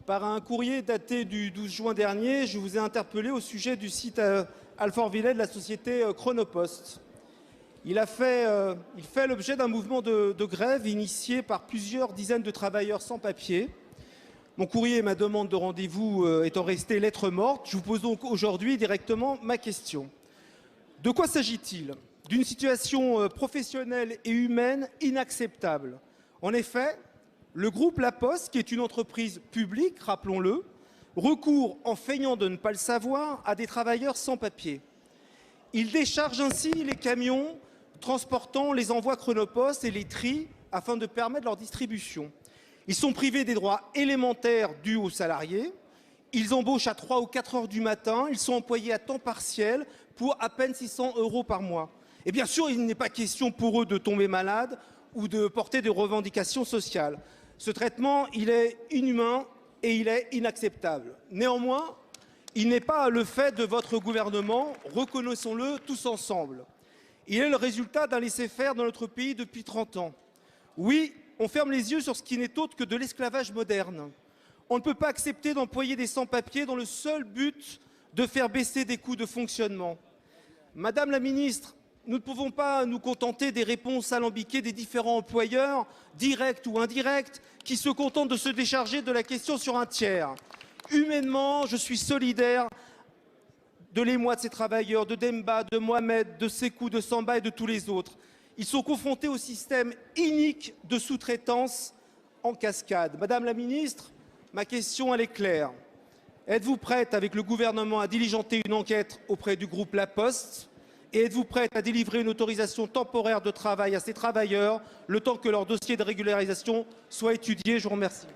Par un courrier daté du 12 juin dernier, je vous ai interpellé au sujet du site Alfortvillers de la société Chronopost. Il fait l'objet d'un mouvement de grève initié par plusieurs dizaines de travailleurs sans papier. Mon courrier et ma demande de rendez-vous étant restés lettre morte, je vous pose donc aujourd'hui directement ma question. De quoi s'agit-il? D'une situation professionnelle et humaine inacceptable. En effet, le groupe La Poste, qui est une entreprise publique, rappelons-le, recourt, en feignant de ne pas le savoir, à des travailleurs sans papier. Il décharge ainsi les camions transportant les envois Chronopost et les trie afin de permettre leur distribution. Ils sont privés des droits élémentaires dus aux salariés. Ils embauchent à 3 ou 4 heures du matin. Ils sont employés à temps partiel pour à peine 600 € par mois. Et bien sûr, il n'est pas question pour eux de tomber malade ou de porter des revendications sociales. Ce traitement, il est inhumain et il est inacceptable. Néanmoins, il n'est pas le fait de votre gouvernement, reconnaissons-le tous ensemble. Il est le résultat d'un laisser-faire dans notre pays depuis 30 ans. Oui, on ferme les yeux sur ce qui n'est autre que de l'esclavage moderne. On ne peut pas accepter d'employer des sans-papiers dans le seul but de faire baisser des coûts de fonctionnement. Madame la ministre, nous ne pouvons pas nous contenter des réponses alambiquées des différents employeurs, directs ou indirects, qui se contentent de se décharger de la question sur un tiers. Humainement, je suis solidaire de l'émoi de ces travailleurs, de Demba, de Mohamed, de Sekou, de Samba et de tous les autres. Ils sont confrontés au système inique de sous-traitance en cascade. Madame la ministre, ma question elle est claire. Êtes-vous prête avec le gouvernement à diligenter une enquête auprès du groupe La Poste? Et êtes-vous prête à délivrer une autorisation temporaire de travail à ces travailleurs, le temps que leur dossier de régularisation soit étudié? Je vous remercie.